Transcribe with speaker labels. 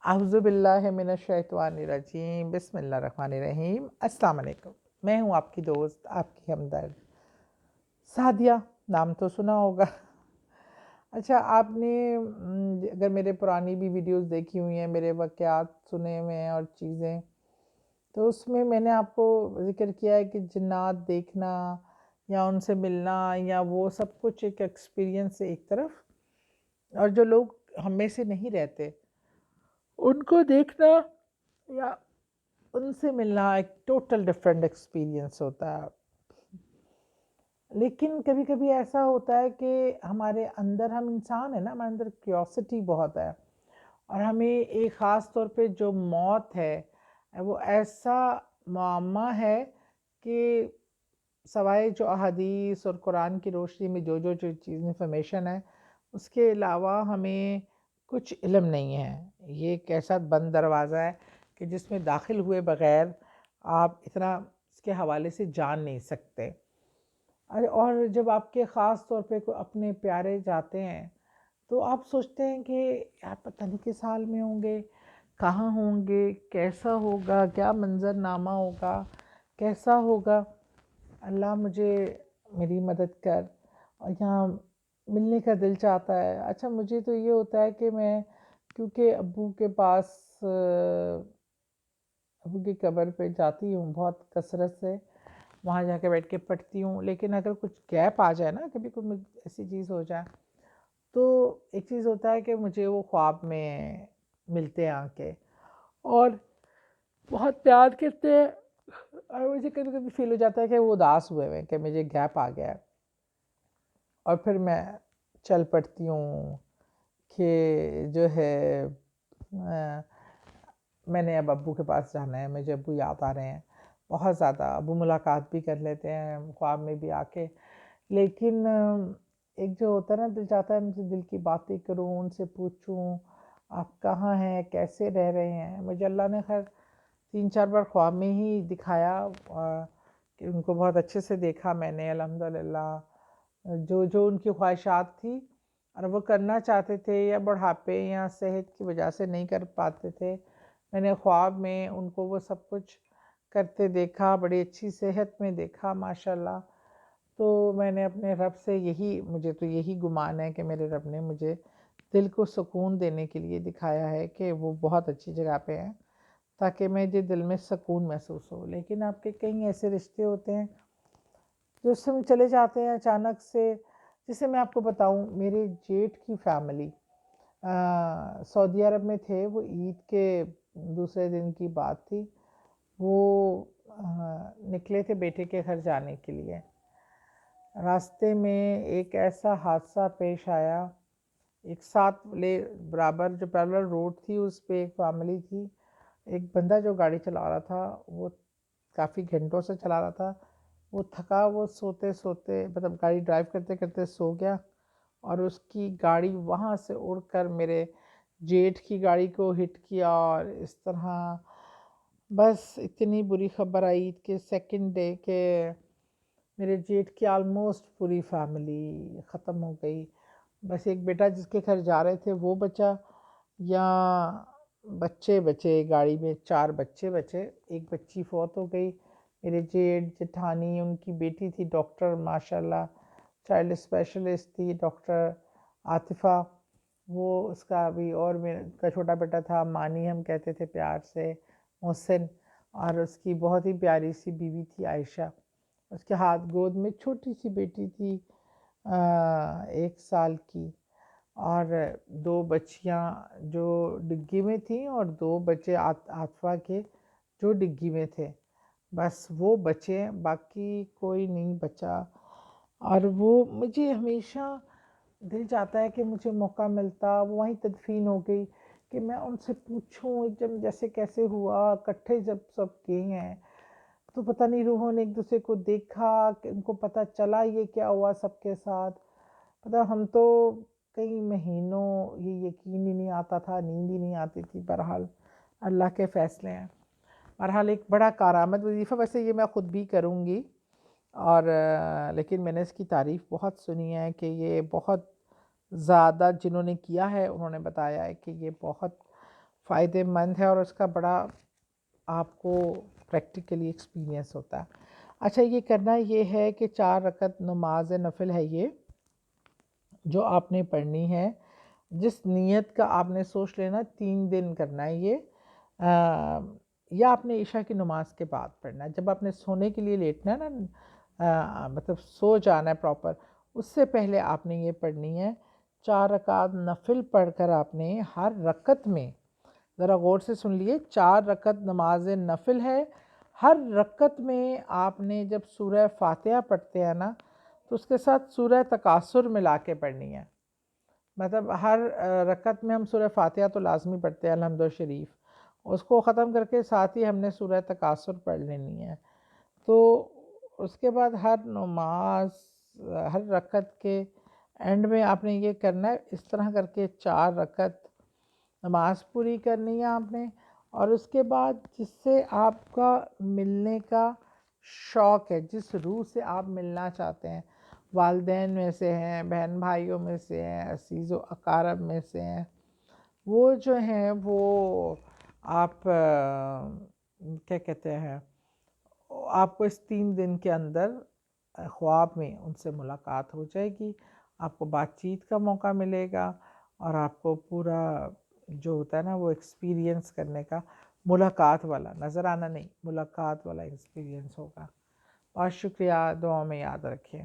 Speaker 1: اعوذ باللہ من الشیطان الرجیم، بسم اللہ الرحمن الرحیم۔ السلام علیکم، میں ہوں آپ کی دوست، آپ کی ہمدرد سعدیہ، نام تو سنا ہوگا۔ اچھا، آپ نے اگر میرے پرانی بھی ویڈیوز دیکھی ہوئی ہیں، میرے واقعات سنے ہوئے ہیں اور چیزیں، تو اس میں میں نے آپ کو ذکر کیا ہے کہ جنات دیکھنا یا ان سے ملنا یا وہ سب کچھ ایک ایکسپیرینس ہے ایک طرف، اور جو لوگ ہم میں سے نہیں رہتے ان کو دیکھنا یا ان سے ملنا ایک ٹوٹل ڈفرینٹ ایکسپیرینس ہوتا ہے۔ لیکن کبھی کبھی ایسا ہوتا ہے کہ ہمارے اندر، ہم انسان ہیں نا، ہمارے اندر کیوریوسٹی بہت ہے، اور ہمیں ایک خاص طور پہ جو موت ہے وہ ایسا معمہ ہے کہ سوائے جو احادیث اور قرآن کی روشنی میں جو چیز انفارمیشن ہے، اس کے علاوہ ہمیں کچھ علم نہیں ہے۔ یہ ایک ایسا بند دروازہ ہے کہ جس میں داخل ہوئے بغیر آپ اتنا اس کے حوالے سے جان نہیں سکتے۔ اور جب آپ کے خاص طور پہ کوئی اپنے پیارے جاتے ہیں تو آپ سوچتے ہیں کہ یار پتہ نہیں کس حال میں ہوں گے، کہاں ہوں گے، کیسا ہوگا، کیا منظر نامہ ہوگا، کیسا ہوگا۔ اللہ مجھے میری مدد کر، اور یہاں ملنے کا دل چاہتا ہے۔ اچھا، مجھے تو یہ ہوتا ہے کہ میں کیونکہ ابو کے پاس ابو کی قبر پہ جاتی ہوں بہت کثرت سے، وہاں جا کے بیٹھ کے پڑھتی ہوں، لیکن اگر کچھ گیپ آ جائے نا، کبھی کوئی ایسی چیز ہو جائے، تو ایک چیز ہوتا ہے کہ مجھے وہ خواب میں ملتے ہیں آ کے اور بہت پیار کرتے ہیں، اور مجھے کبھی کبھی فیل ہو جاتا ہے کہ وہ اداس ہوئے ہوئے کہ مجھے گیپ آ گیا ہے، اور پھر میں چل پڑتی ہوں کہ جو ہے میں نے اب ابو کے پاس جانا ہے، مجھے ابو یاد آ رہے ہیں بہت زیادہ۔ ابو ملاقات بھی کر لیتے ہیں خواب میں بھی آ کے، لیکن ایک جو ہوتا ہے نا، دل چاہتا ہے مجھے دل کی باتیں کروں، ان سے پوچھوں آپ کہاں ہیں، کیسے رہ رہے ہیں۔ مجھے اللہ نے خیر 3-4 بار خواب میں ہی دکھایا، کہ ان کو بہت اچھے سے دیکھا میں نے الحمدللہ۔ جو ان کی خواہشات تھی اور وہ کرنا چاہتے تھے، یا بڑھاپے یا صحت کی وجہ سے نہیں کر پاتے تھے، میں نے خواب میں ان کو وہ سب کچھ کرتے دیکھا، بڑی اچھی صحت میں دیکھا ماشاءاللہ۔ تو میں نے اپنے رب سے مجھے تو یہی گمان ہے کہ میرے رب نے مجھے دل کو سکون دینے کے لیے دکھایا ہے کہ وہ بہت اچھی جگہ پہ ہیں، تاکہ مجھے دل میں سکون محسوس ہو۔ لیکن آپ کے کئی ایسے رشتے ہوتے ہیں جو اس میں چلے جاتے ہیں اچانک سے۔ جسے میں آپ کو بتاؤں، میرے جیٹھ کی فیملی سعودی عرب میں تھے، وہ عید کے دوسرے دن کی بات تھی، وہ نکلے تھے بیٹے کے گھر جانے کے لیے۔ راستے میں ایک ایسا حادثہ پیش آیا، ایک ساتھ برابر جو پیرلل روڈ تھی اس پہ ایک فیملی تھی، ایک بندہ جو گاڑی چلا رہا تھا وہ کافی گھنٹوں سے چلا رہا تھا، وہ تھکا، وہ سوتے سوتے مطلب گاڑی ڈرائیو کرتے کرتے سو گیا، اور اس کی گاڑی وہاں سے اڑ کر میرے جیٹھ کی گاڑی کو ہٹ کیا، اور اس طرح بس اتنی بری خبر آئی عید کے سیکنڈ ڈے کہ میرے جیٹھ کی آلموسٹ پوری فیملی ختم ہو گئی۔ بس ایک بیٹا جس کے گھر جا رہے تھے وہ بچا، یا بچے بچے، گاڑی میں 4 بچے بچے، ایک بچی فوت ہو گئی۔ میرے جیٹھ جٹھانی، ان کی بیٹی تھی ڈاکٹر ماشاءاللہ، چائلڈ اسپیشلسٹ تھی ڈاکٹر عاطفہ، وہ اس کا بھی، اور میرا کا چھوٹا بیٹا تھا مانی، ہم کہتے تھے پیار سے، محسن، اور اس کی بہت ہی پیاری سی بیوی تھی عائشہ، اس کے ہاتھ گود میں چھوٹی سی بیٹی تھی 1 سال کی، اور 2 بچیاں جو ڈگی میں تھیں، اور 2 بچے عاطفہ کے جو ڈگی میں تھے، بس وہ بچے، باقی کوئی نہیں بچا۔ اور وہ مجھے ہمیشہ دل چاہتا ہے کہ مجھے موقع ملتا، وہ وہیں تدفین ہو گئی، کہ میں ان سے پوچھوں جب جیسے کیسے ہوا، اکٹھے جب سب گئے ہیں تو پتہ نہیں روحوں نے ایک دوسرے کو دیکھا، کہ ان کو پتہ چلا یہ کیا ہوا سب کے ساتھ۔ پتہ ہم تو کئی مہینوں یہ یقین ہی نہیں آتا تھا، نیند ہی نہیں آتی تھی۔ بہرحال اللہ کے فیصلے ہیں۔ بہرحال ایک بڑا کارآمد وظیفہ، ویسے یہ میں خود بھی کروں گی، اور لیکن میں نے اس کی تعریف بہت سنی ہے کہ یہ بہت زیادہ جنہوں نے کیا ہے انہوں نے بتایا ہے کہ یہ بہت فائدہ مند ہے اور اس کا بڑا آپ کو پریکٹیکلی ایکسپیرینس ہوتا ہے۔ اچھا، یہ کرنا یہ ہے کہ 4 رکعت نماز نفل ہے یہ جو آپ نے پڑھنی ہے، جس نیت کا آپ نے سوچ لینا 3 دن کرنا ہے یہ، یا آپ نے عشاء کی نماز کے بعد پڑھنا ہے، جب آپ نے سونے کے لیے لیٹنا ہے نا، مطلب سو جانا ہے پراپر، اس سے پہلے آپ نے یہ پڑھنی ہے۔ 4 رکعت نفل پڑھ کر آپ نے ہر رکعت میں، ذرا غور سے سن لیے، 4 رکعت نماز نفل ہے، ہر رکعت میں آپ نے جب سورہ فاتحہ پڑھتے ہیں نا تو اس کے ساتھ سورہ تکاثر ملا کے پڑھنی ہے۔ مطلب ہر رکعت میں ہم سورہ فاتحہ تو لازمی پڑھتے ہیں الحمد شریف، اس کو ختم کر کے ساتھ ہی ہم نے سورہ تکاثر پڑھ لینی ہے۔ تو اس کے بعد ہر نماز، ہر رکعت کے اینڈ میں آپ نے یہ کرنا ہے، اس طرح کر کے 4 رکعت نماز پوری کرنی ہے آپ نے، اور اس کے بعد جس سے آپ کا ملنے کا شوق ہے، جس روح سے آپ ملنا چاہتے ہیں، والدین میں سے ہیں، بہن بھائیوں میں سے ہیں، عزیز و اقارب میں سے ہیں، وہ جو ہیں وہ آپ کیا کہتے ہیں، آپ کو اس 3 دن کے اندر خواب میں ان سے ملاقات ہو جائے گی، آپ کو بات چیت کا موقع ملے گا، اور آپ کو پورا جو ہوتا ہے نا وہ ایکسپیرینس کرنے کا، ملاقات والا، نظر آنا نہیں، ملاقات والا ایکسپیرینس ہوگا۔ بہت شکریہ، دعاؤں میں یاد رکھیں۔